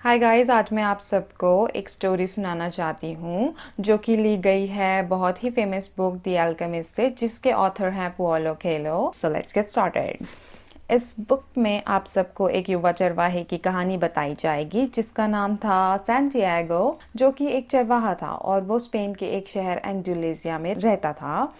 Hi guys, आज मैं आप सबको एक स्टोरी सुनाना चाहती हूँ जो कि ली गई है बहुत ही फेमस बुक द अल्केमिस्ट से, जिसके ऑथर हैं Paulo Coelho. So let's get started. इस बुक में आप सबको एक युवा चरवाहे की कहानी बताई जाएगी जिसका नाम था सैंटियागो, जो कि एक चरवाहा था और वो स्पेन के एक शहर एंडुलेसिया में रहता था।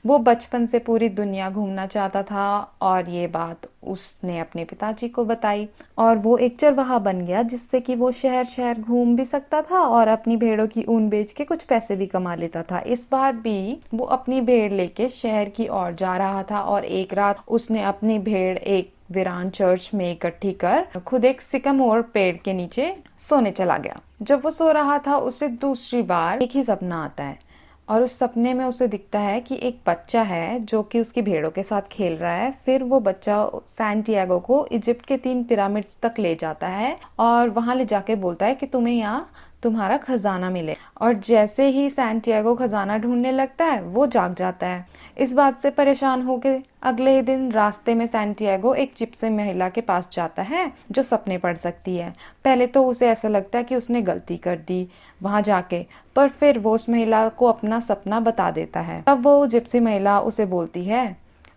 वो बचपन से पूरी दुनिया घूमना चाहता था और ये बात उसने अपने पिताजी को बताई और वो एक चरवाहा बन गया, जिससे कि वो शहर शहर घूम भी सकता था और अपनी भेड़ों की ऊन बेच के कुछ पैसे भी कमा लेता था। इस बार भी वो अपनी भेड़ लेके शहर की ओर जा रहा था और एक रात उसने अपनी भेड़ एक वीरान चर्च में इकट्ठी कर खुद एक सिकमोर पेड़ के नीचे सोने चला गया। जब वो सो रहा था उसे दूसरी बार एक ही सपना आता है और उस सपने में उसे दिखता है कि एक बच्चा है जो कि उसकी भेड़ों के साथ खेल रहा है। फिर वो बच्चा सैंटियागो को इजिप्ट के 3 पिरामिड्स तक ले जाता है और वहां ले जाके बोलता है कि तुम्हें यहाँ तुम्हारा खजाना मिले। और जैसे ही सैंटियागो खजाना ढूंढने लगता है वो जाग जाता है। इस बात से परेशान होकर अगले ही दिन रास्ते में सैंटियागो एक जिप्सी महिला के पास जाता है जो सपने पढ़ सकती है। पहले तो उसे ऐसा लगता है कि उसने गलती कर दी वहां जाके, पर फिर वो उस महिला को अपना सपना बता देता है। तब वो जिप्सी महिला उसे बोलती है,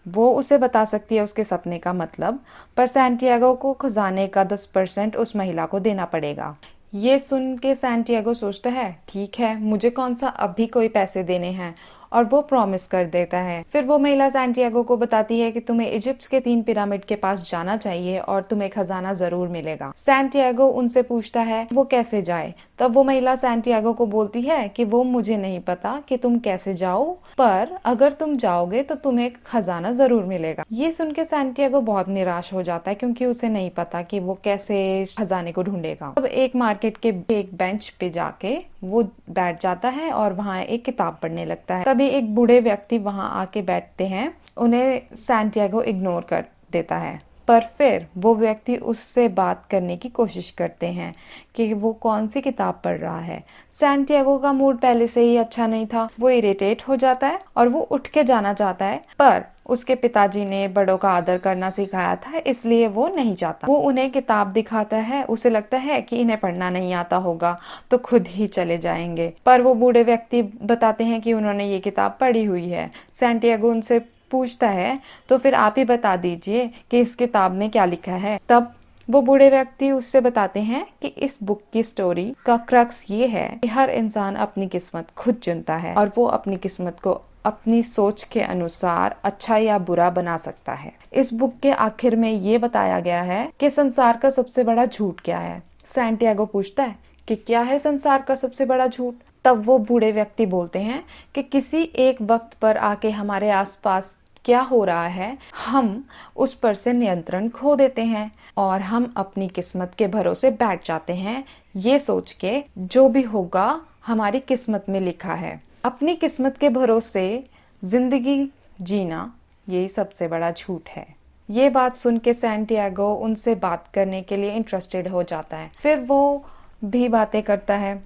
वो उसे बता सकती है उसके सपने का मतलब, पर सैंटियागो को खजाने का 10% उस महिला को देना पड़ेगा। ये सुन के सैंटियागो सोचता है, ठीक है, मुझे कौन सा अभी कोई पैसे देने हैं, और वो प्रॉमिस कर देता है। फिर वो महिला सैंटियागो को बताती है कि तुम्हें इजिप्ट के 3 पिरामिड के पास जाना चाहिए और तुम्हें खजाना जरूर मिलेगा। सैंटियागो उनसे पूछता है वो कैसे जाए। तब वो महिला सैंटियागो को बोलती है कि वो मुझे नहीं पता कि तुम कैसे जाओ, पर अगर तुम जाओगे तो तुम्हें खजाना जरूर मिलेगा। ये सुन के सैंटियागो बहुत निराश हो जाता है क्योंकि उसे नहीं पता कि वो कैसे खजाने को ढूंढेगा। अब एक मार्केट के एक बेंच पे जाके वो बैठ जाता है और वहाँ एक किताब पढ़ने लगता है। तभी एक बूढ़े व्यक्ति वहाँ आके बैठते हैं। उन्हें सैंटियागो इग्नोर कर देता है, पर फिर वो व्यक्ति उससे बात करने की कोशिश करते हैं कि वो कौन सी किताब पढ़ रहा है। सैंटियागो का मूड पहले से ही अच्छा नहीं था। वो इरिटेट हो जाता है और वो उठ के जाना चाहता है, पर उसके पिताजी ने बड़ों का आदर करना सिखाया था, इसलिए वो नहीं चाहता। वो उन्हें किताब दिखाता है। उसे लगता है कि इन्हें पढ़ना नहीं आता होगा तो खुद ही चले जाएंगे, पर वो बूढ़े व्यक्ति बताते हैं कि उन्होंने ये किताब पढ़ी हुई है। सैंटियागो उनसे पूछता है, तो फिर आप ही बता दीजिए कि इस किताब में क्या लिखा है। तब वो बूढ़े व्यक्ति उससे बताते हैं कि इस बुक की स्टोरी का क्रक्स ये है कि हर इंसान अपनी किस्मत खुद चुनता है और वो अपनी किस्मत को अपनी सोच के अनुसार अच्छा या बुरा बना सकता है। इस बुक के आखिर में ये बताया गया है कि संसार का सबसे बड़ा झूठ क्या है। सैंटियागो पूछता है कि क्या है संसार का सबसे बड़ा झूठ। तब वो बूढ़े व्यक्ति बोलते हैं कि किसी एक वक्त पर आके हमारे आसपास क्या हो रहा है हम उस पर से नियंत्रण खो देते हैं और हम अपनी किस्मत के भरोसे बैठ जाते हैं, ये सोच के जो भी होगा हमारी किस्मत में लिखा है। अपनी किस्मत के भरोसे जिंदगी जीना यही सबसे बड़ा झूठ है। ये बात सुन के सैंटियागो उनसे बात करने के लिए इंटरेस्टेड हो जाता है। फिर वो भी बातें करता है।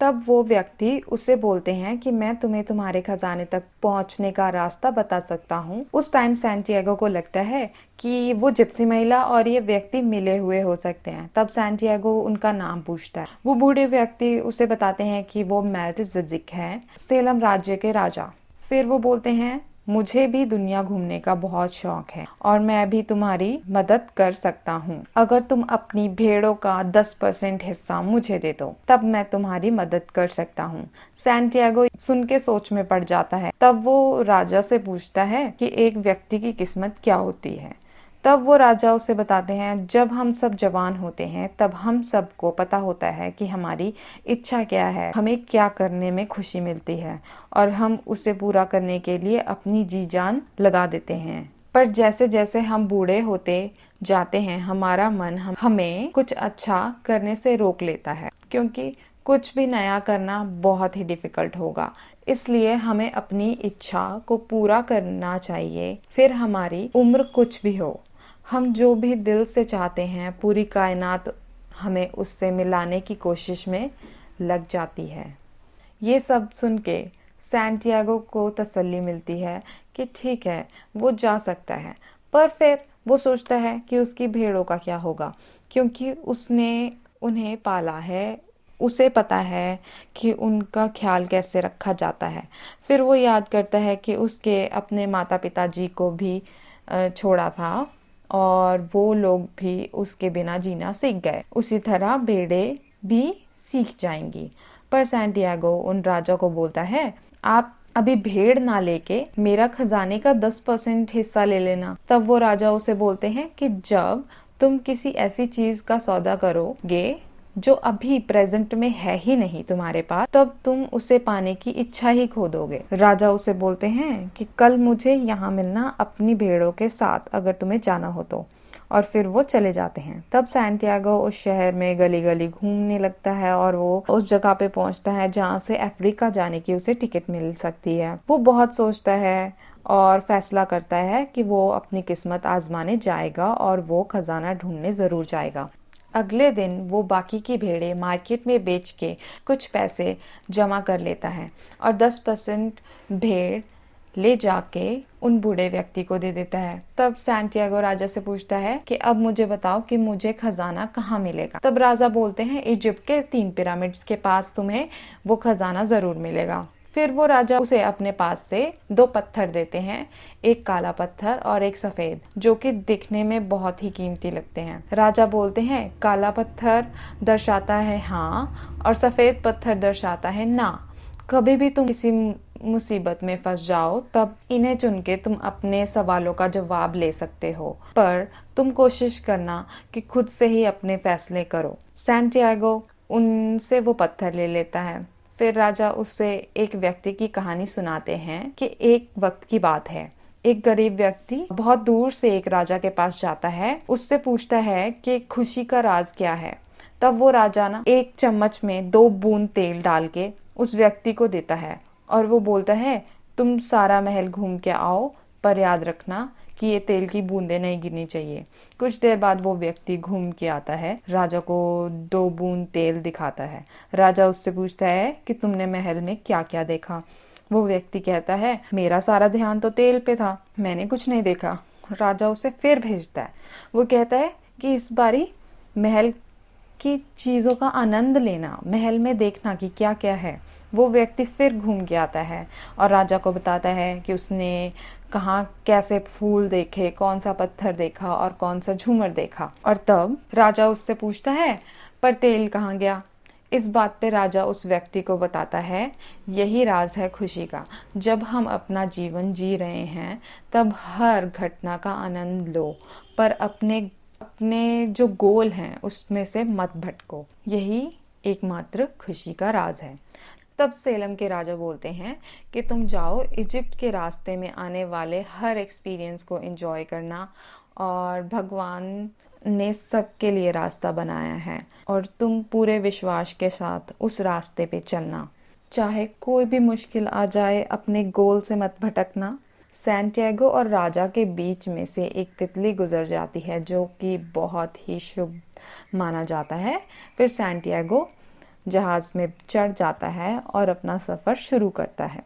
तब वो व्यक्ति उसे बोलते हैं कि मैं तुम्हें तुम्हारे खजाने तक पहुंचने का रास्ता बता सकता हूँ। उस टाइम सैंटियागो को लगता है कि वो जिप्सी महिला और ये व्यक्ति मिले हुए हो सकते हैं। तब सैंटियागो उनका नाम पूछता है। वो बूढ़े व्यक्ति उसे बताते हैं कि वो मेल्किसेदेक हैं, सेलम राज्य के राजा। फिर वो बोलते हैं, मुझे भी दुनिया घूमने का बहुत शौक है और मैं भी तुम्हारी मदद कर सकता हूँ। अगर तुम अपनी भेड़ों का 10% हिस्सा मुझे दे दो तब मैं तुम्हारी मदद कर सकता हूँ। सैंटियागो सुन के सोच में पड़ जाता है। तब वो राजा से पूछता है कि एक व्यक्ति की किस्मत क्या होती है। तब वो राजा उसे बताते हैं, जब हम सब जवान होते हैं तब हम सबको पता होता है कि हमारी इच्छा क्या है, हमें क्या करने में खुशी मिलती है और हम उसे पूरा करने के लिए अपनी जी जान लगा देते हैं। पर जैसे जैसे हम बूढ़े होते जाते हैं हमारा मन हमें कुछ अच्छा करने से रोक लेता है, क्योंकि कुछ भी नया करना बहुत ही डिफिकल्ट होगा। इसलिए हमें अपनी इच्छा को पूरा करना चाहिए, फिर हमारी उम्र कुछ भी हो। हम जो भी दिल से चाहते हैं पूरी कायनात हमें उससे मिलाने की कोशिश में लग जाती है। ये सब सुन के सैंटियागो को तसल्ली मिलती है कि ठीक है, वो जा सकता है। पर फिर वो सोचता है कि उसकी भेड़ों का क्या होगा, क्योंकि उसने उन्हें पाला है, उसे पता है कि उनका ख्याल कैसे रखा जाता है। फिर वो याद करता है कि उसके अपने माता पिताजी को भी छोड़ा था और वो लोग भी उसके बिना जीना सीख गए। उसी तरह भेड़ें भी सीख जाएंगी। पर सैंटियागो उन राजा को बोलता है, आप अभी भेड़ ना लेके मेरा खजाने का 10% हिस्सा ले लेना। तब वो राजा उसे बोलते हैं कि जब तुम किसी ऐसी चीज का सौदा करोगे जो अभी प्रेजेंट में है ही नहीं तुम्हारे पास, तब तुम उसे पाने की इच्छा ही खो दोगे। राजा उसे बोलते हैं कि कल मुझे यहाँ मिलना अपनी भेड़ों के साथ, अगर तुम्हें जाना हो तो। और फिर वो चले जाते हैं। तब सैंटियागो उस शहर में गली गली घूमने लगता है और वो उस जगह पे पहुंचता है जहाँ से अफ्रीका जाने की उसे टिकट मिल सकती है। वो बहुत सोचता है और फैसला करता है कि वो अपनी किस्मत आजमाने जाएगा और वो खजाना ढूंढने जरूर जाएगा। अगले दिन वो बाकी की भेड़ें मार्केट में बेच के कुछ पैसे जमा कर लेता है और 10% भेड़ ले जाके उन बूढ़े व्यक्ति को दे देता है। तब सैंटियागो राजा से पूछता है कि अब मुझे बताओ कि मुझे खजाना कहाँ मिलेगा। तब राजा बोलते हैं, इजिप्ट के 3 पिरामिड्स के पास तुम्हें वो खजाना जरूर मिलेगा। फिर वो राजा उसे अपने पास से 2 पत्थर देते हैं, एक काला पत्थर और एक सफेद, जो कि दिखने में बहुत ही कीमती लगते हैं। राजा बोलते हैं, काला पत्थर दर्शाता है हाँ और सफेद पत्थर दर्शाता है ना। कभी भी तुम किसी मुसीबत में फंस जाओ तब इन्हें चुन के तुम अपने सवालों का जवाब ले सकते हो, पर तुम कोशिश करना कि खुद से ही अपने फैसले करो। सैंटियागो उनसे वो पत्थर ले लेता है। फिर राजा उससे एक व्यक्ति की कहानी सुनाते हैं कि एक वक्त की बात है, एक गरीब व्यक्ति बहुत दूर से एक राजा के पास जाता है, उससे पूछता है कि खुशी का राज क्या है। तब वो राजा ना एक चम्मच में 2 बूंद तेल डाल के उस व्यक्ति को देता है और वो बोलता है, तुम सारा महल घूम के आओ, पर याद रखना कि ये तेल की बूंदें नहीं गिरनी चाहिए। कुछ देर बाद वो व्यक्ति घूम के आता है, राजा को 2 बूंद तेल दिखाता है। राजा उससे पूछता है कि तुमने महल में क्या क्या देखा। वो व्यक्ति कहता है, मेरा सारा ध्यान तो तेल पे था, मैंने कुछ नहीं देखा। राजा उसे फिर भेजता है। वो कहता है कि इस बारी महल की चीजों का आनंद लेना, महल में देखना कि क्या क्या है। वो व्यक्ति फिर घूम के आता है और राजा को बताता है कि उसने कहाँ कैसे फूल देखे, कौन सा पत्थर देखा और कौन सा झूमर देखा। और तब राजा उससे पूछता है, पर तेल कहाँ गया। इस बात पे राजा उस व्यक्ति को बताता है, यही राज है खुशी का। जब हम अपना जीवन जी रहे हैं तब हर घटना का आनंद लो, पर अपने अपने जो गोल हैं उसमें से मत भटको। यही एकमात्र खुशी का राज है। तब सेलम के राजा बोलते हैं कि तुम जाओ, इजिप्ट के रास्ते में आने वाले हर एक्सपीरियंस को एंजॉय करना और भगवान ने सबके लिए रास्ता बनाया है और तुम पूरे विश्वास के साथ उस रास्ते पे चलना। चाहे कोई भी मुश्किल आ जाए, अपने गोल से मत भटकना। सैंटियागो और राजा के बीच में से एक तितली गुजर जाती है जो कि बहुत ही शुभ माना जाता है। फिर सैंटियागो जहाज में चढ़ जाता है और अपना सफ़र शुरू करता है।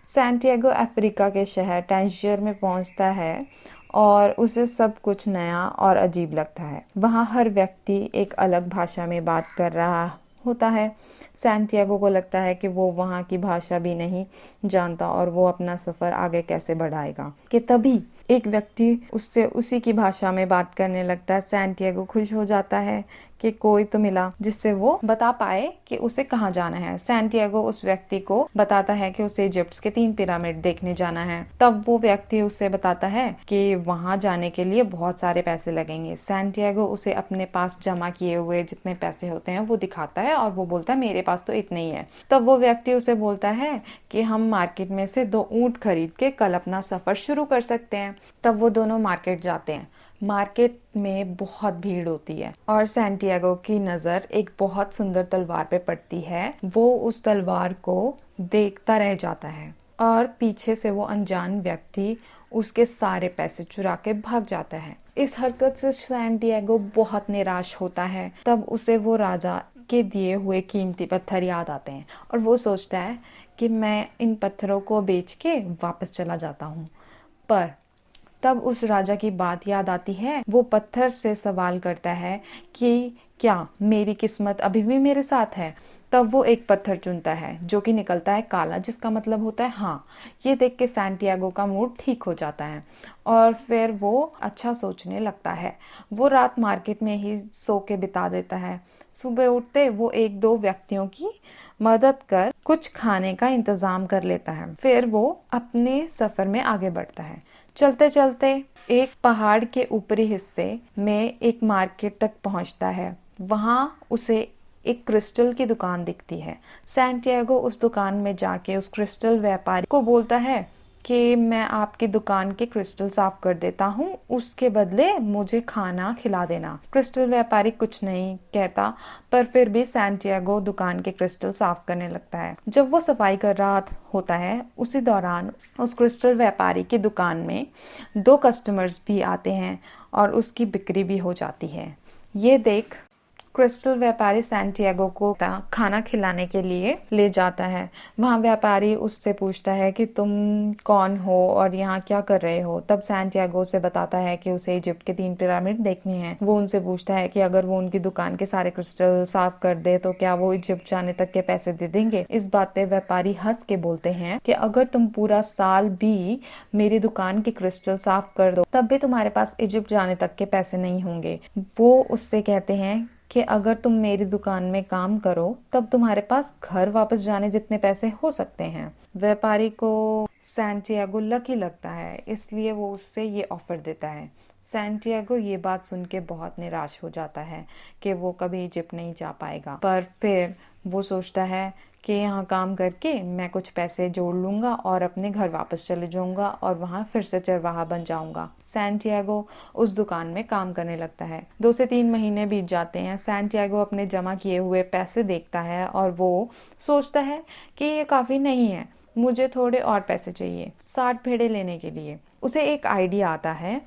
सैंटियागो अफ्रीका के शहर टैंजियर में पहुंचता है और उसे सब कुछ नया और अजीब लगता है। वहाँ हर व्यक्ति एक अलग भाषा में बात कर रहा होता है। सैंटियागो को लगता है कि वो वहाँ की भाषा भी नहीं जानता और वो अपना सफ़र आगे कैसे बढ़ाएगा। कि तभी एक व्यक्ति उससे उसी की भाषा में बात करने लगता है। सैंटियागो खुश हो जाता है कि कोई तो मिला जिससे वो बता पाए कि उसे कहाँ जाना है। सैंटियागो उस व्यक्ति को बताता है कि उसे इजिप्ट के 3 पिरामिड देखने जाना है। तब वो व्यक्ति उसे बताता है कि वहाँ जाने के लिए बहुत सारे पैसे लगेंगे। सैंटियागो उसे अपने पास जमा किए हुए जितने पैसे होते हैं वो दिखाता है और वो बोलता है, मेरे पास तो इतने ही है। तब वो व्यक्ति उसे बोलता है कि हम मार्केट में से 2 ऊँट खरीद के कल अपना सफर शुरू कर सकते हैं। तब वो दोनों मार्केट जाते हैं। मार्केट में बहुत भीड़ होती है और सैंटियागो की नज़र एक बहुत सुंदर तलवार पे पड़ती है। वो उस तलवार को देखता रह जाता है और पीछे से वो अनजान व्यक्ति उसके सारे पैसे चुरा के भाग जाता है। इस हरकत से सैंटियागो बहुत निराश होता है। तब उसे वो राजा के दिए हुए कीमती पत्थर याद आते हैं और वो सोचता है कि मैं इन पत्थरों को बेच के वापस चला जाता हूँ। पर तब उस राजा की बात याद आती है। वो पत्थर से सवाल करता है कि क्या मेरी किस्मत अभी भी मेरे साथ है। तब वो एक पत्थर चुनता है जो कि निकलता है काला, जिसका मतलब होता है हाँ। ये देख के सैंटियागो का मूड ठीक हो जाता है और फिर वो अच्छा सोचने लगता है। वो रात मार्केट में ही सो के बिता देता है। सुबह उठते वो एक दो व्यक्तियों की मदद कर कुछ खाने का इंतजाम कर लेता है। फिर वो अपने सफर में आगे बढ़ता है। चलते चलते एक पहाड़ के ऊपरी हिस्से में एक मार्केट तक पहुंचता है। वहां उसे एक क्रिस्टल की दुकान दिखती है। सैंटियागो उस दुकान में जाके उस क्रिस्टल व्यापारी को बोलता है कि मैं आपकी दुकान के क्रिस्टल साफ कर देता हूँ, उसके बदले मुझे खाना खिला देना। क्रिस्टल व्यापारी कुछ नहीं कहता, पर फिर भी सैंटियागो दुकान के क्रिस्टल साफ करने लगता है। जब वो सफाई कर रहा होता है उसी दौरान उस क्रिस्टल व्यापारी की दुकान में दो कस्टमर्स भी आते हैं और उसकी बिक्री भी हो जाती है। ये देख क्रिस्टल व्यापारी सैंटियागो को खाना खिलाने के लिए ले जाता है। वहाँ व्यापारी उससे पूछता है कि तुम कौन हो और यहाँ क्या कर रहे हो। तब सैंटियागो उसे बताता है कि उसे इजिप्ट के 3 पिरामिड देखने हैं। वो उनसे पूछता है कि अगर वो उनकी दुकान के सारे क्रिस्टल साफ कर दे तो क्या वो इजिप्ट जाने तक के पैसे दे देंगे। इस बात पे व्यापारी हंस के बोलते हैं कि अगर तुम पूरा साल भी मेरी दुकान के क्रिस्टल साफ कर दो तब भी तुम्हारे पास इजिप्ट जाने तक के पैसे नहीं होंगे। वो उससे कहते हैं कि अगर तुम मेरी दुकान में काम करो तब तुम्हारे पास घर वापस जाने जितने पैसे हो सकते हैं। व्यापारी को सैंटियागो लकी लगता है, इसलिए वो उससे ये ऑफर देता है। सैंटियागो ये बात सुन के बहुत निराश हो जाता है कि वो कभी इजिप्ट नहीं जा पाएगा, पर फिर वो सोचता है कि यहाँ काम करके मैं कुछ पैसे जोड़ लूँगा और अपने घर वापस चले जाऊँगा और वहाँ फिर से चरवाहा बन जाऊँगा। सैंटियागो उस दुकान में काम करने लगता है। 2 से 3 महीने बीत जाते हैं। सैंटियागो अपने जमा किए हुए पैसे देखता है और वो सोचता है कि ये काफ़ी नहीं है, मुझे थोड़े और पैसे चाहिए 60 भेड़े लेने के लिए। उसे एक आइडिया आता है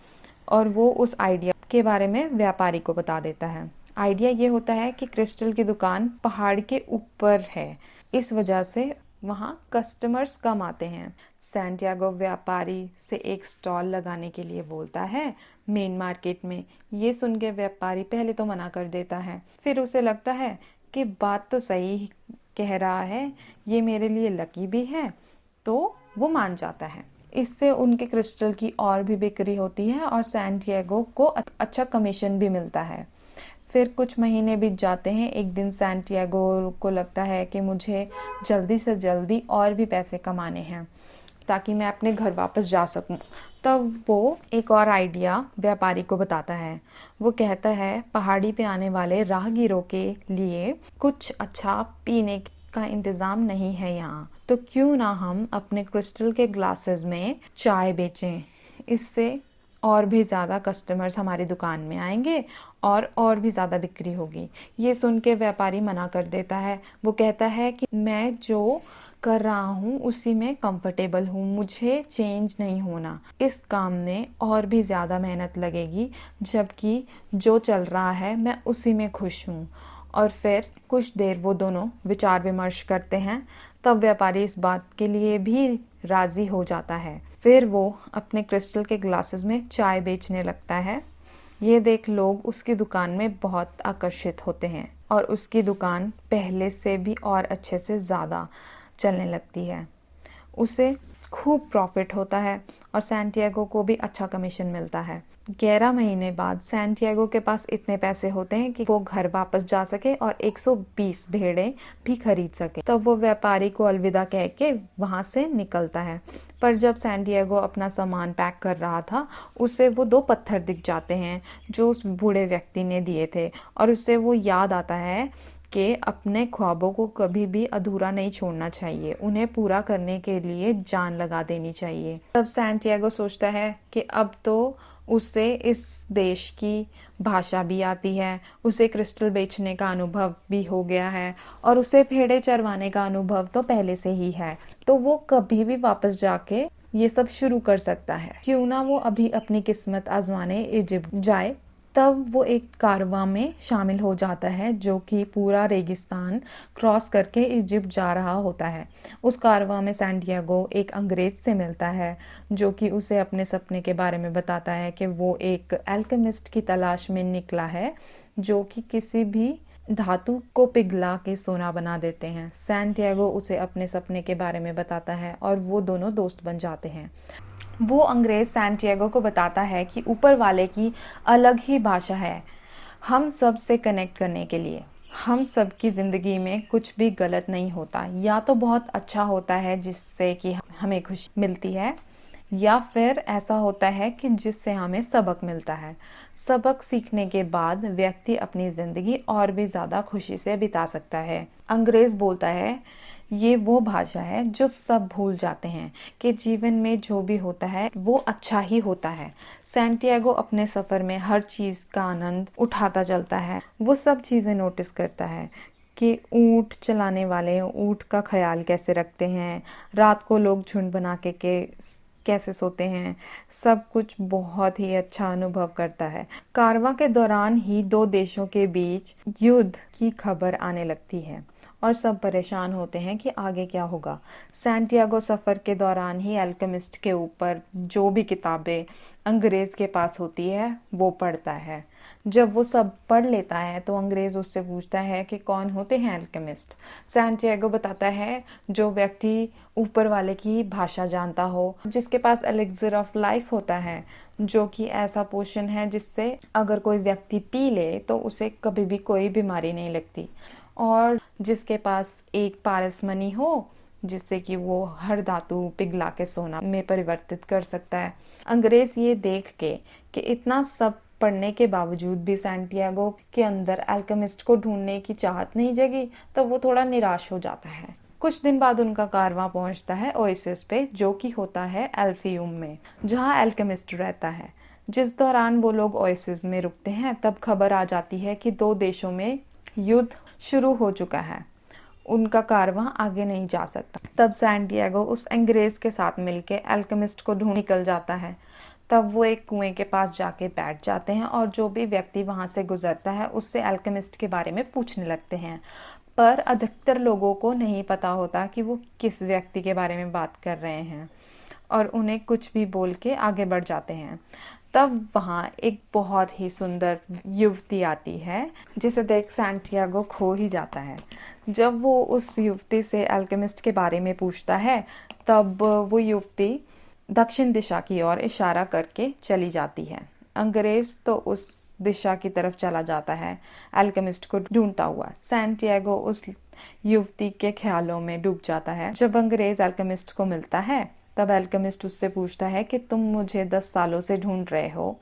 और वो उस आइडिया के बारे में व्यापारी को बता देता है। आइडिया ये होता है कि क्रिस्टल की दुकान पहाड़ के ऊपर है, इस वजह से वहाँ कस्टमर्स कम आते हैं। सैंटियागो व्यापारी से एक स्टॉल लगाने के लिए बोलता है मेन मार्केट में। ये सुन के व्यापारी पहले तो मना कर देता है, फिर उसे लगता है कि बात तो सही कह रहा है, ये मेरे लिए लकी भी है, तो वो मान जाता है। इससे उनके क्रिस्टल की और भी बिक्री होती है और सैंटियागो को अच्छा कमीशन भी मिलता है। फिर कुछ महीने बीत जाते हैं। एक दिन सैंटियागो को लगता है कि मुझे जल्दी से जल्दी और भी पैसे कमाने हैं ताकि मैं अपने घर वापस जा सकूं। तब वो एक और आइडिया व्यापारी को बताता है। वो कहता है पहाड़ी पे आने वाले राहगीरों के लिए कुछ अच्छा पीने का इंतज़ाम नहीं है यहाँ, तो क्यों ना हम अपने क्रिस्टल के ग्लासेस में चाय बेचें। इससे और भी ज़्यादा कस्टमर्स हमारी दुकान में आएंगे और भी ज़्यादा बिक्री होगी। ये सुन के व्यापारी मना कर देता है। वो कहता है कि मैं जो कर रहा हूँ उसी में कंफर्टेबल हूँ, मुझे चेंज नहीं होना। इस काम में और भी ज़्यादा मेहनत लगेगी, जबकि जो चल रहा है मैं उसी में खुश हूँ। और फिर कुछ देर वो दोनों विचार विमर्श करते हैं। तब व्यापारी इस बात के लिए भी राज़ी हो जाता है। फिर वो अपने क्रिस्टल के ग्लासेस में चाय बेचने लगता है। ये देख लोग उसकी दुकान में बहुत आकर्षित होते हैं और उसकी दुकान पहले से भी और अच्छे से ज़्यादा चलने लगती है। उसे खूब प्रॉफिट होता है और सैंटियागो को भी अच्छा कमीशन मिलता है। 11 महीने बाद सैंटियागो के पास इतने पैसे होते हैं कि वो घर वापस जा सके और 120 भेड़ें भी खरीद सके। तब वो व्यापारी को अलविदा कह के वहाँ से निकलता है। पर जब सैंटियागो अपना सामान पैक कर रहा था उसे वो 2 पत्थर दिख जाते हैं जो उस बूढ़े व्यक्ति ने दिए थे और उससे वो याद आता है कि अपने ख्वाबों को कभी भी अधूरा नहीं छोड़ना चाहिए, उन्हें पूरा करने के लिए जान लगा देनी चाहिए। तब सैंटियागो सोचता है कि अब तो उसे इस देश की भाषा भी आती है, उसे क्रिस्टल बेचने का अनुभव भी हो गया है और उसे भेड़े चरवाने का अनुभव तो पहले से ही है, तो वो कभी भी वापस जाके ये सब शुरू कर सकता है। क्यों ना वो अभी अपनी किस्मत आजमाने इजिप्ट जाए तब वो एक कारवां में शामिल हो जाता है जो कि पूरा रेगिस्तान क्रॉस करके इजिप्ट जा रहा होता है। उस कारवां में सैंटियागो एक अंग्रेज से मिलता है जो कि उसे अपने सपने के बारे में बताता है कि वो एक अल्केमिस्ट की तलाश में निकला है जो कि किसी भी धातु को पिघला के सोना बना देते हैं। सैंटियागो उसे अपने सपने के बारे में बताता है और वो दोनों दोस्त बन जाते हैं। वो अंग्रेज सैंटियागो को बताता है कि ऊपर वाले की अलग ही भाषा है हम सब से कनेक्ट करने के लिए। हम सब की ज़िंदगी में कुछ भी गलत नहीं होता, या तो बहुत अच्छा होता है जिससे कि हमें खुशी मिलती है, या फिर ऐसा होता है कि जिससे हमें सबक मिलता है। सबक सीखने के बाद व्यक्ति अपनी ज़िंदगी और भी ज़्यादा खुशी से बिता सकता है। अंग्रेज बोलता है ये वो भाषा है जो सब भूल जाते हैं कि जीवन में जो भी होता है वो अच्छा ही होता है। सैंटियागो अपने सफ़र में हर चीज़ का आनंद उठाता चलता है। वो सब चीज़ें नोटिस करता है कि ऊँट चलाने वाले ऊँट का ख्याल कैसे रखते हैं, रात को लोग झुंड बना के कैसे सोते हैं। सब कुछ बहुत ही अच्छा अनुभव करता है। कारवां के दौरान ही दो देशों के बीच युद्ध की खबर आने लगती है और सब परेशान होते हैं कि आगे क्या होगा। सैंटियागो सफ़र के दौरान ही अल्केमिस्ट के ऊपर जो भी किताबें अंग्रेज़ के पास होती है वो पढ़ता है। जब वो सब पढ़ लेता है तो अंग्रेज़ उससे पूछता है कि कौन होते हैं अल्केमिस्ट। सैंटियागो बताता है जो व्यक्ति ऊपर वाले की भाषा जानता हो, जिसके पास एलिक्सिर ऑफ लाइफ होता है, जो कि ऐसा पोशन है जिससे अगर कोई व्यक्ति पी ले तो उसे कभी भी कोई बीमारी नहीं लगती, और जिसके पास एक पारसमनी हो जिससे कि वो हर धातु पिघला के सोना में परिवर्तित कर सकता है। अंग्रेज ये देख के कि इतना सब पढ़ने के बावजूद भी सैंटियागो के अंदर अल्केमिस्ट को ढूंढने की चाहत नहीं जगी, तो वो थोड़ा निराश हो जाता है। कुछ दिन बाद उनका कारवां पहुंचता है ओएसिस पे, जो कि होता है एल्फियम में, जहां अल्केमिस्ट रहता है। जिस दौरान वो लोग ओएसिस में रुकते हैं तब खबर आ जाती है कि दो देशों में युद्ध शुरू हो चुका है, उनका कारवां आगे नहीं जा सकता। तब सैंटियागो उस अंग्रेज के साथ मिलके अल्केमिस्ट को ढूंढ निकल जाता है। तब वो एक कुएं के पास जाके बैठ जाते हैं और जो भी व्यक्ति वहां से गुजरता है उससे अल्केमिस्ट के बारे में पूछने लगते हैं, पर अधिकतर लोगों को नहीं पता होता कि वो किस व्यक्ति के बारे में बात कर रहे हैं और उन्हें कुछ भी बोल के आगे बढ़ जाते हैं। तब वहाँ एक बहुत ही सुंदर युवती आती है जिसे देख सैंटियागो खो ही जाता है। जब वो उस युवती से अल्केमिस्ट के बारे में पूछता है तब वो युवती दक्षिण दिशा की ओर इशारा करके चली जाती है। अंग्रेज तो उस दिशा की तरफ चला जाता है अल्केमिस्ट को ढूंढता हुआ। सैंटियागो उस युवती के ख्यालों में डूब जाता है। जब अंग्रेज अल्केमिस्ट को मिलता है तब अल्केमिस्ट उससे पूछता है कि तुम मुझे 10 सालों से ढूंढ रहे हो,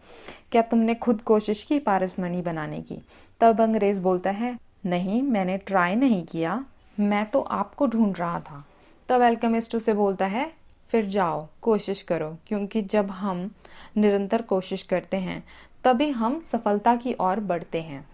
क्या तुमने खुद कोशिश की पारसमनी बनाने की? तब अंग्रेज बोलता है नहीं, मैंने ट्राई नहीं किया, मैं तो आपको ढूंढ रहा था। तब अल्केमिस्ट उसे बोलता है फिर जाओ कोशिश करो, क्योंकि जब हम निरंतर कोशिश करते हैं तभी हम सफलता की ओर बढ़ते हैं।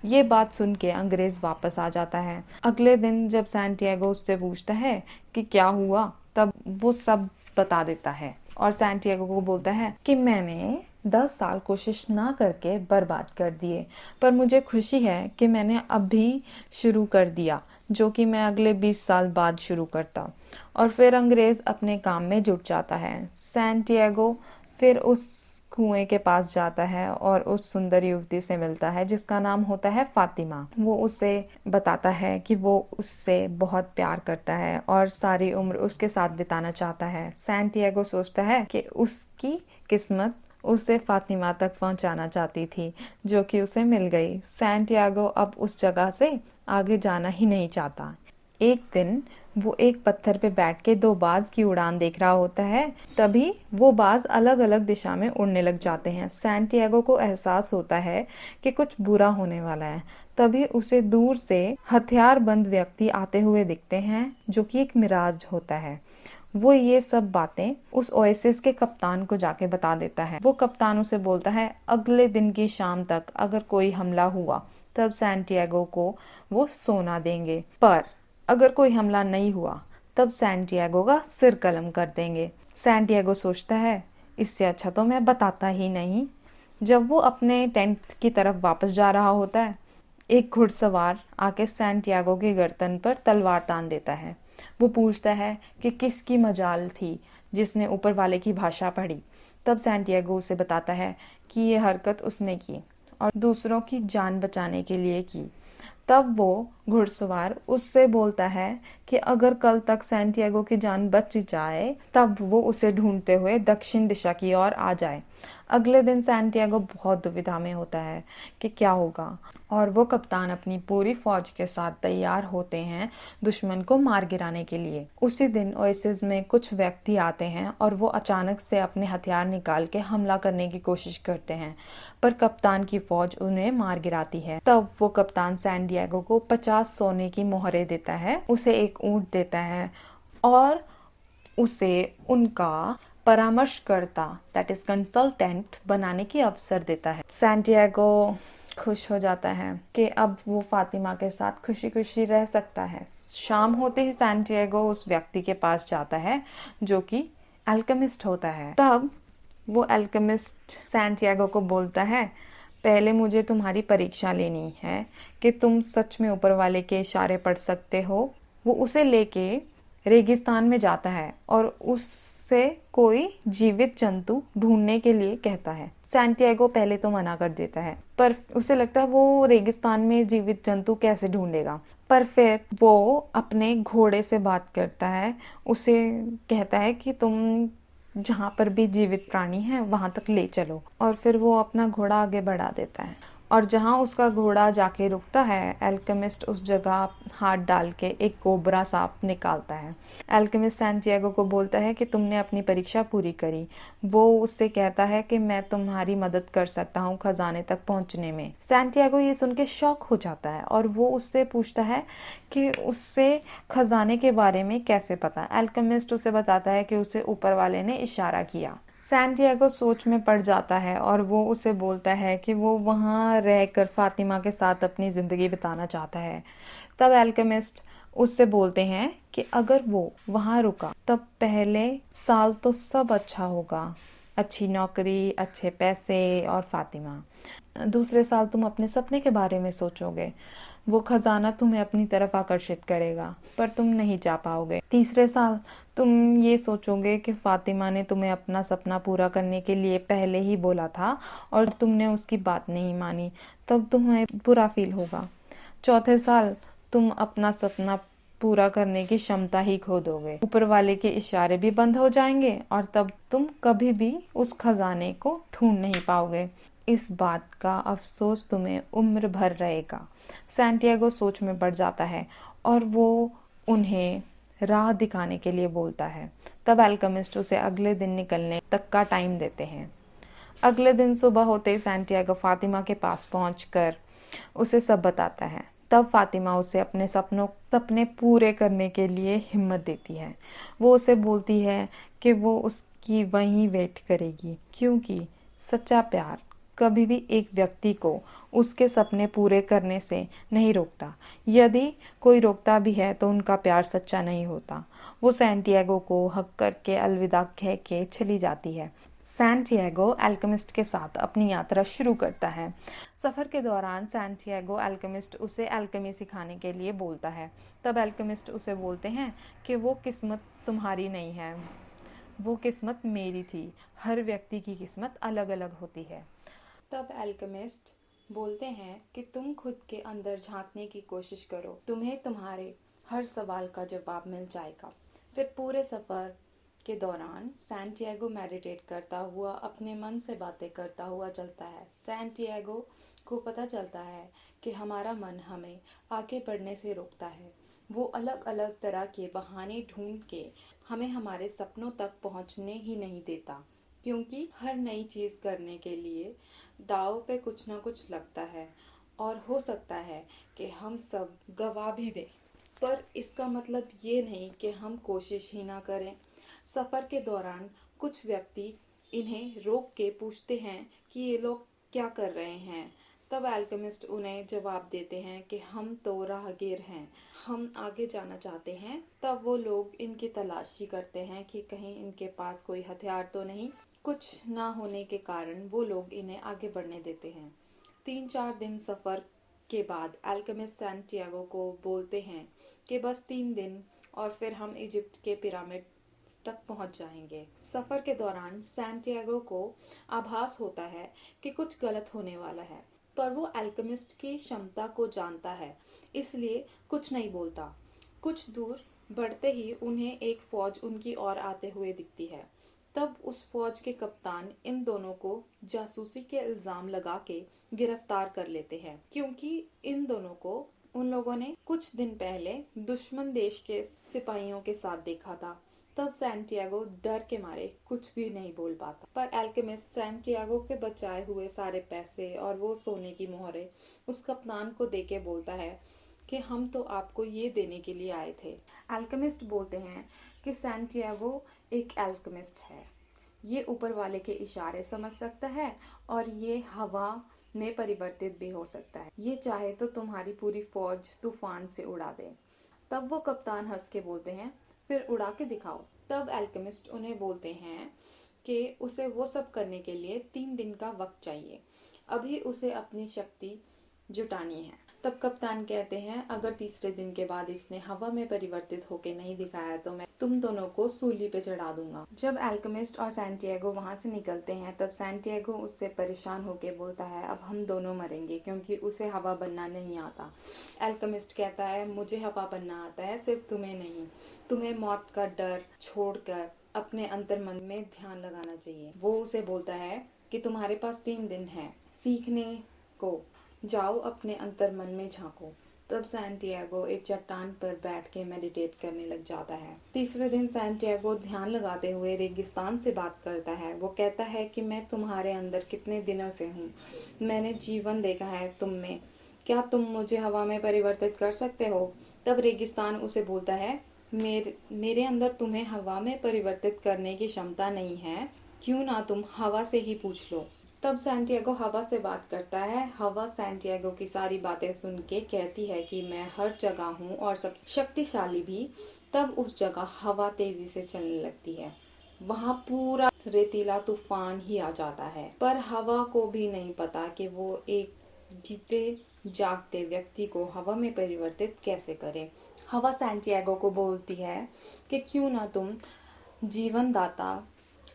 ये बात सुन के अंग्रेज वापस आ जाता है। अगले दिन जब सैंटियागो उससे पूछता है कि क्या हुआ, तब वो सब बता देता है और सैंटियागो को बोलता है कि मैंने 10 साल कोशिश ना करके बर्बाद कर दिए, पर मुझे खुशी है कि मैंने अभी शुरू कर दिया, जो कि मैं अगले 20 साल बाद शुरू करता। और फिर अंग्रेज अपने काम में जुट जाता है। सैंटियागो फिर उस कुएं के पास जाता है और उस सुंदर युवती से मिलता है जिसका नाम होता है फातिमा। वो उसे बताता है कि वो उससे बहुत प्यार करता है और सारी उम्र उसके साथ बिताना चाहता है। सैंटियागो सोचता है कि उसकी किस्मत उसे फातिमा तक पहुंचाना चाहती थी, जो कि उसे मिल गई। सैंटियागो अब उस जगह से आगे जाना ही नहीं चाहता। एक दिन वो एक पत्थर पे बैठ के दो बाज की उड़ान देख रहा होता है, तभी वो बाज अलग अलग दिशा में उड़ने लग जाते हैं। सैंटियागो को एहसास होता है कि कुछ बुरा होने वाला है। तभी उसे दूर से हथियारबंद व्यक्ति आते हुए दिखते हैं, जो कि एक मिराज होता है। वो ये सब बातें उस ओएसिस के कप्तान को जाके बता देता है। वो कप्तान उसे बोलता है अगले दिन की शाम तक अगर कोई हमला हुआ तब सैंटियागो को वो सोना देंगे, पर अगर कोई हमला नहीं हुआ तब सैंटियागो का सिर कलम कर देंगे। सैंटियागो सोचता है इससे अच्छा तो मैं बताता ही नहीं। जब वो अपने टेंट की तरफ वापस जा रहा होता है, एक घुड़सवार आके सैंटियागो की गर्दन पर तलवार तान देता है। वो पूछता है कि किसकी मजाल थी जिसने ऊपर वाले की भाषा पढ़ी। तब सैंटियागो उसे बताता है कि ये हरकत उसने की और दूसरों की जान बचाने के लिए की। तब वो घुड़सवार उससे बोलता है कि अगर कल तक सैंटियागो की जान बच जाए तब वो उसे ढूंढते हुए दक्षिण दिशा की ओर आ जाए। अगले दिन सैंटियागो बहुत दुविधा में होता है कि क्या होगा, और वो कप्तान अपनी पूरी फौज के साथ तैयार होते हैं दुश्मन को मार गिराने के लिए। उसी दिन ओएसिस में कुछ व्यक्ति आते हैं और वो अचानक से अपने हथियार निकाल के हमला करने की कोशिश करते हैं, पर कप्तान की फौज उन्हें मार गिराती है। तब वो कप्तान सैंटियागो को 50 सोने की मोहरें देता है, उसे एक ऊँट देता है और उसे उनका परामर्शकर्ता दैट इज कंसल्टेंट बनाने की अवसर देता है। सैंटियागो खुश हो जाता है कि अब वो फातिमा के साथ खुशी खुशी रह सकता है। शाम होते ही सैंटियागो उस व्यक्ति के पास जाता है जो कि अल्केमिस्ट होता है। तब वो अल्केमिस्ट सैंटियागो को बोलता है, पहले मुझे तुम्हारी परीक्षा लेनी है कि तुम सच में ऊपर वाले के इशारे पढ़ सकते हो। वो उसे लेके रेगिस्तान में जाता है और उससे कोई जीवित जंतु ढूंढने के लिए कहता है। सैंटियागो पहले तो मना कर देता है, पर उसे लगता है वो रेगिस्तान में जीवित जंतु कैसे ढूंढेगा। पर फिर वो अपने घोड़े से बात करता है, उसे कहता है कि तुम जहाँ पर भी जीवित प्राणी है वहां तक ले चलो, और फिर वो अपना घोड़ा आगे बढ़ा देता है। और जहाँ उसका घोड़ा जाके रुकता है, एल्केमिस्ट उस जगह हाथ डाल के एक कोबरा सांप निकालता है। एल्केमिस्ट सैंटियागो को बोलता है कि तुमने अपनी परीक्षा पूरी करी। वो उससे कहता है कि मैं तुम्हारी मदद कर सकता हूँ खजाने तक पहुँचने में। सैंटियागो ये सुन के शॉक हो जाता है और वो उससे पूछता है कि उससे खजाने के बारे में कैसे पता। एल्केमिस्ट उसे बताता है कि उसे ऊपर वाले ने इशारा किया। सैंटियागो सोच में पड़ जाता है और वो उसे बोलता है कि वो वहाँ रहकर फातिमा के साथ अपनी ज़िंदगी बिताना चाहता है। तब एल्केमिस्ट उससे बोलते हैं कि अगर वो वहाँ रुका तब पहले साल तो सब अच्छा होगा, अच्छी नौकरी, अच्छे पैसे और फातिमा। दूसरे साल तुम अपने सपने के बारे में सोचोगे, वो खजाना तुम्हें अपनी तरफ आकर्षित करेगा, पर तुम नहीं जा पाओगे। तीसरे साल तुम ये सोचोगे कि फातिमा ने तुम्हें अपना सपना पूरा करने के लिए पहले ही बोला था और तुमने उसकी बात नहीं मानी, तब तुम्हें बुरा फील होगा। चौथे साल तुम अपना सपना पूरा करने की क्षमता ही खो दोगे, ऊपर वाले के इशारे भी बंद हो जाएंगे और तब तुम कभी भी उस खजाने को ढूंढ नहीं पाओगे। इस बात का अफसोस तुम्हें उम्र भर रहेगा। सैंटियागो सोच में पड़ जाता है और वो उन्हें राह दिखाने के लिए बोलता है। तब अल्केमिस्ट उसे अगले दिन निकलने तक का टाइम देते हैं। अगले दिन सुबह होते ही सैंटियागो फातिमा के पास पहुंचकर उसे सब बताता है। तब फातिमा उसे अपने सपने पूरे करने के लिए हिम्मत देती है। वो उसे बोलती है कि वो उसकी वहीं वेट करेगी, क्योंकि सच्चा प्यार कभी भी एक व्यक्ति को उसके सपने पूरे करने से नहीं रोकता। यदि कोई रोकता भी है तो उनका प्यार सच्चा नहीं होता। वो सैंटियागो को हक करके अलविदा कह के चली जाती है। सैंटियागो अल्केमिस्ट के साथ अपनी यात्रा शुरू करता है। सफ़र के दौरान सैंटियागो अल्केमिस्ट उसे अल्केमी सिखाने के लिए बोलता है। तब अल्केमिस्ट उसे बोलते हैं कि वो किस्मत तुम्हारी नहीं है, वो किस्मत मेरी थी। हर व्यक्ति की किस्मत अलग अलग होती है। तब अल्केमिस्ट बोलते हैं कि तुम खुद के अंदर झांकने की कोशिश करो, तुम्हें तुम्हारे हर सवाल का जवाब मिल जाएगा। फिर पूरे सफ़र के दौरान सैंटियागो मेडिटेट करता हुआ अपने मन से बातें करता हुआ चलता है। सैंटियागो को पता चलता है कि हमारा मन हमें आगे बढ़ने से रोकता है। वो अलग अलग तरह के बहाने ढूंढ के हमें हमारे सपनों तक पहुंचने ही नहीं देता, क्योंकि हर नई चीज़ करने के लिए दाव पे कुछ ना कुछ लगता है और हो सकता है कि हम सब गवा भी दें। पर इसका मतलब ये नहीं कि हम कोशिश ही ना करें। सफ़र के दौरान कुछ व्यक्ति इन्हें रोक के पूछते हैं कि ये लोग क्या कर रहे हैं। तब अल्केमिस्ट उन्हें जवाब देते हैं कि हम तो राहगीर हैं, हम आगे जाना चाहते हैं। तब वो लोग इनकी तलाशी करते हैं कि कहीं इनके पास कोई हथियार तो नहीं, कुछ ना होने के कारण वो लोग इन्हें आगे बढ़ने देते हैं। 3-4 दिन सफ़र के बाद अल्केमिस्ट सैंटियागो को बोलते हैं कि बस 3 दिन और फिर हम इजिप्ट के पिरामिड तक पहुंच जाएंगे। सफ़र के दौरान सैंटियागो को आभास होता है कि कुछ गलत होने वाला है, पर वो अल्केमिस्ट की क्षमता को जानता है, इसलिए कुछ नहीं बोलता। कुछ दूर बढ़ते ही उन्हें एक फौज उनकी ओर आते हुए दिखती है। तब उस फौज के कप्तान इन दोनों को जासूसी के इल्जाम लगा के गिरफ्तार कर लेते हैं, क्योंकि इन दोनों को उन लोगों ने कुछ दिन पहले दुश्मन देश के सिपाहियों के साथ देखा था। तब सैंटियागो डर के मारे कुछ भी नहीं बोल पाता, पर अल्केमिस्ट सैंटियागो के बचाए हुए सारे पैसे और वो सोने की मोहरें उस कप्तान को देके बोलता है कि हम तो आपको ये देने के लिए आए थे। अल्केमिस्ट बोलते हैं कि सैंटियागो एक अल्केमिस्ट है, ये ऊपर वाले के इशारे समझ सकता है और ये हवा में परिवर्तित भी हो सकता है। ये चाहे तो तुम्हारी पूरी फौज तूफान से उड़ा दे। तब वो कप्तान हंस के बोलते हैं, फिर उड़ा के दिखाओ। तब अल्केमिस्ट उन्हें बोलते हैं कि उसे वो सब करने के लिए 3 दिन का वक्त चाहिए। अभी उसे अपनी शक्ति जुटानी है। तब कप्तान कहते हैं, अगर तीसरे दिन के बाद इसने हवा में परिवर्तित होके नहीं दिखाया तो मैं तुम दोनों को सूली पे चढ़ा दूंगा। जब अल्केमिस्ट और सैंटियागो वहां से निकलते हैं तब सैंटियागो उससे परेशान होके बोलता है, अब हम दोनों मरेंगे, क्योंकि उसे हवा बनना नहीं आता। अल्केमिस्ट कहता है, मुझे हवा बनना आता है, सिर्फ तुम्हें नहीं। तुम्हें मौत का डर छोड़कर अपने अंतर्मन में ध्यान लगाना चाहिए। वो उसे बोलता है कि तुम्हारे पास 3 दिन है सीखने को, जाओ अपने अंतर्मन में झांको। तब सैंटियागो एक चट्टान पर बैठ के मेडिटेट करने लग जाता है। तीसरे दिन सैंटियागो ध्यान लगाते हुए रेगिस्तान से बात करता है। वो कहता है कि मैं तुम्हारे अंदर कितने दिनों से हूँ, मैंने जीवन देखा है तुम में, क्या तुम मुझे हवा में परिवर्तित कर सकते हो? तब रेगिस्तान उसे बोलता है, मेरे अंदर तुम्हें हवा में परिवर्तित करने की क्षमता नहीं है, क्यों ना तुम हवा से ही पूछ लो। तब सैंटियागो हवा से बात करता है। हवा सैंटियागो की सारी बातें सुन के कहती है कि मैं हर जगह हूँ और सबसे शक्तिशाली भी। तब उस जगह हवा तेजी से चलने लगती है। वहाँ पूरा रेतीला तूफान ही आ जाता है, पर हवा को भी नहीं पता कि वो एक जीते जागते व्यक्ति को हवा में परिवर्तित कैसे करे। हवा सैंटियागो को बोलती है कि क्यों ना तुम जीवन दाता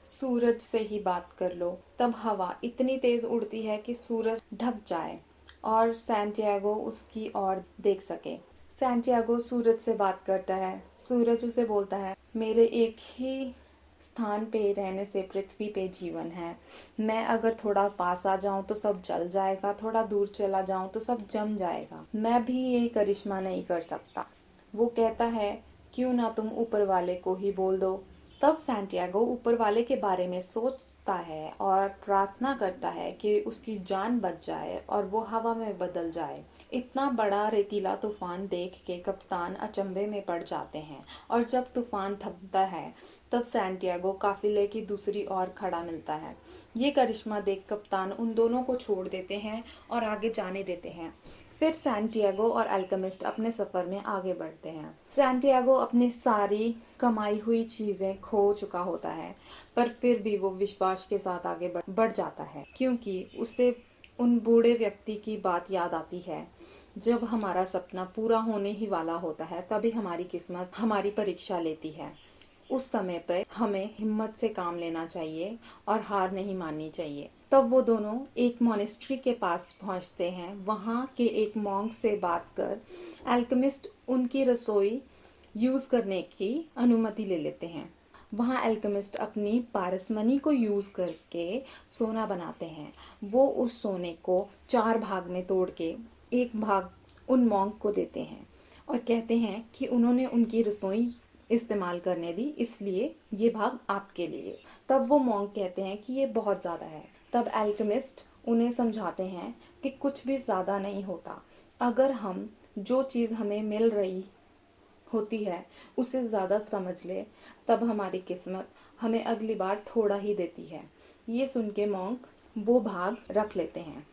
सूरज से ही बात कर लो। तब हवा इतनी तेज उड़ती है कि सूरज ढक जाए और सैंटियागो उसकी ओर देख सके। सैंटियागो सूरज से बात करता है। सूरज उसे बोलता है, मेरे एक ही स्थान पे रहने से पृथ्वी पे जीवन है। मैं अगर थोड़ा पास आ जाऊं तो सब जल जाएगा, थोड़ा दूर चला जाऊं तो सब जम जाएगा। मैं भी ये करिश्मा नहीं कर सकता। वो कहता है, क्यों ना तुम ऊपर वाले को ही बोल दो। तब सैंटियागो ऊपर वाले के बारे में सोचता है और प्रार्थना करता है कि उसकी जान बच जाए और वो हवा में बदल जाए। इतना बड़ा रेतीला तूफान देख के कप्तान अचंभे में पड़ जाते हैं और जब तूफान थमता है तब सैंटियागो काफिले की दूसरी ओर खड़ा मिलता है। ये करिश्मा देख कप्तान उन दोनों को छोड़ देते हैं और आगे जाने देते हैं। फिर सैंटियागो और अल्केमिस्ट अपने सफर में आगे बढ़ते हैं। सैंटियागो अपनी सारी कमाई हुई चीजें खो चुका होता है, पर फिर भी वो विश्वास के साथ आगे बढ़ जाता है, क्योंकि उसे उन बूढ़े व्यक्ति की बात याद आती है, जब हमारा सपना पूरा होने ही वाला होता है तभी हमारी किस्मत हमारी परीक्षा लेती है। उस समय पर हमें हिम्मत से काम लेना चाहिए और हार नहीं माननी चाहिए। तब वो दोनों एक मॉनेस्ट्री के पास पहुंचते हैं। वहां के एक मॉन्क से बात कर अल्केमिस्ट उनकी रसोई यूज करने की अनुमति ले लेते हैं। वहाँ अल्केमिस्ट अपनी पारसमनी को यूज करके सोना बनाते हैं। वो उस सोने को 4 भाग में तोड़ के एक भाग उन मॉन्क को देते हैं और कहते हैं कि उन्होंने उनकी रसोई इस्तेमाल करने दी, इसलिए ये भाग आपके लिए। तब वो मॉन्क कहते हैं कि ये बहुत ज़्यादा है। तब अल्केमिस्ट उन्हें समझाते हैं कि कुछ भी ज़्यादा नहीं होता। अगर हम जो चीज़ हमें मिल रही होती है उसे ज़्यादा समझ ले, तब हमारी किस्मत हमें अगली बार थोड़ा ही देती है। ये सुन के मॉन्क वो भाग रख लेते हैं।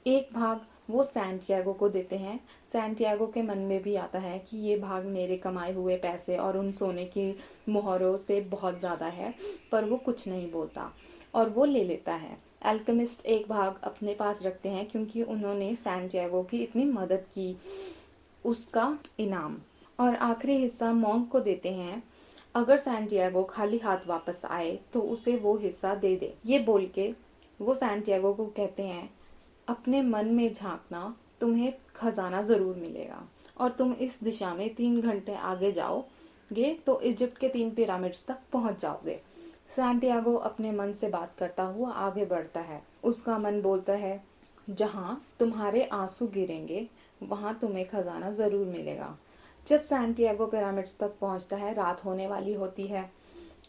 एक भाग वो सैंटियागो को देते हैं। सैंटियागो के मन में भी आता है कि ये भाग मेरे कमाए हुए पैसे और उन सोने की मोहरों से बहुत ज़्यादा है, पर वो कुछ नहीं बोलता और वो ले लेता है। अल्केमिस्ट एक भाग अपने पास रखते हैं क्योंकि उन्होंने सैंटियागो की इतनी मदद की, उसका इनाम। और आखिरी हिस्सा मॉन्क को देते हैं। अगर सैंटियागो खाली हाथ वापस आए तो उसे वो हिस्सा दे दे। ये बोल के वो सैंटियागो को कहते हैं, अपने मन में झांकना, तुम्हें खजाना जरूर मिलेगा। और तुम इस दिशा में 3 घंटे आगे जाओगे तो इजिप्ट के 3 पिरामिड्स तक पहुंच जाओगे। सैंटियागो अपने मन से बात करता हुआ आगे बढ़ता है। उसका मन बोलता है, जहां तुम्हारे आंसू गिरेंगे वहां तुम्हें खजाना जरूर मिलेगा। जब सैंटियागो पिरामिड्स तक पहुंचता है, रात होने वाली होती है।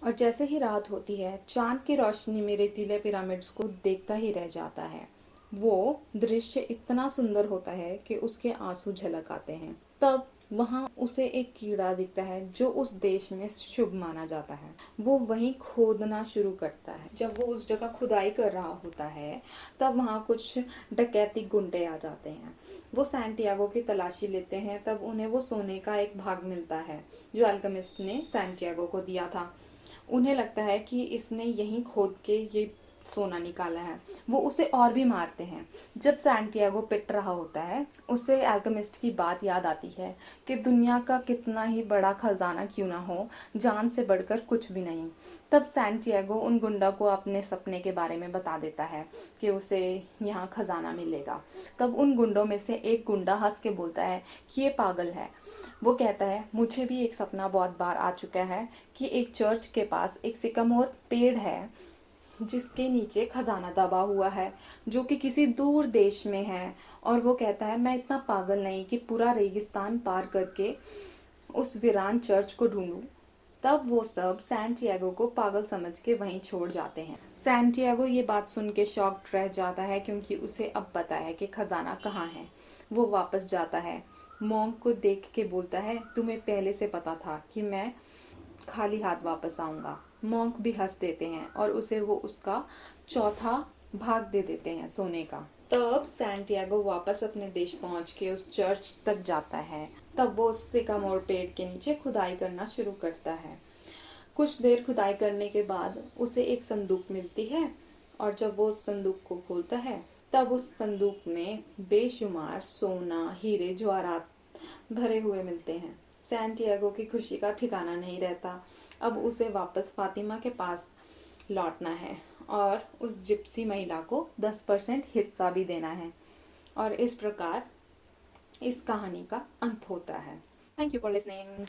और जैसे ही रात होती है, चांद की रोशनी में रेतीले पिरामिड्स को देखता ही रह जाता है। वो दृश्य इतना सुंदर होता है कि उसके आंसू झलक आते हैं। तब वहां उसे एक कीड़ा दिखता है जो उस देश में शुभ माना जाता है। वो वहीं खोदना शुरू करता है। जब वो उस जगह खुदाई कर रहा होता है, तब वहां कुछ डकैती गुंडे आ जाते हैं। वो सैंटियागो की तलाशी लेते हैं। तब उन्हें वो सोने का एक भाग मिलता है जो अल्केमिस्ट ने सैंटियागो को दिया था। उन्हें लगता है कि इसने यहीं खोद के ये सोना निकाला है। वो उसे और भी मारते हैं। जब सैंटियागो पिट रहा होता है, उसे अल्केमिस्ट की बात याद आती है कि दुनिया का कितना ही बड़ा खजाना क्यों ना हो, जान से बढ़कर कुछ भी नहीं। तब सैंटियागो उन गुंडा को अपने सपने के बारे में बता देता है कि उसे यहाँ खजाना मिलेगा। तब उन गुंडों में से एक गुंडा हंस के बोलता है कि ये पागल है। वो कहता है, मुझे भी एक सपना बहुत बार आ चुका है कि एक चर्च के पास एक सिकामोर पेड़ है जिसके नीचे खजाना दबा हुआ है जो कि किसी दूर देश में है। और वो कहता है, मैं इतना पागल नहीं कि पूरा रेगिस्तान पार करके उस वीरान चर्च को ढूंढूं। तब वो सब सैंटियागो को पागल समझ के वहीं छोड़ जाते हैं। सैंटियागो ये बात सुन के शॉक्ड रह जाता है क्योंकि उसे अब पता है कि खजाना कहाँ है। वो वापस जाता है, मॉन्क को देख के बोलता है, तुम्हें पहले से पता था कि मैं खाली हाथ वापस आऊंगा। मॉन्क भी हंस देते हैं और उसे वो उसका चौथा भाग दे देते हैं सोने का। तब सैंटियागो वापस अपने देश पहुंच के उस चर्च तक जाता है। तब वो उस सिकामोर पेड़ के नीचे खुदाई करना शुरू करता है। कुछ देर खुदाई करने के बाद उसे एक संदूक मिलती है और जब वो उस संदूक को खोलता है, तब उस संदूक में बेशुमार सोना, हीरे जवाहरात भरे हुए मिलते हैं। सैंटियागो की खुशी का ठिकाना नहीं रहता। अब उसे वापस फातिमा के पास लौटना है और उस जिप्सी महिला को 10% हिस्सा भी देना है। और इस प्रकार इस कहानी का अंत होता है। Thank you for listening.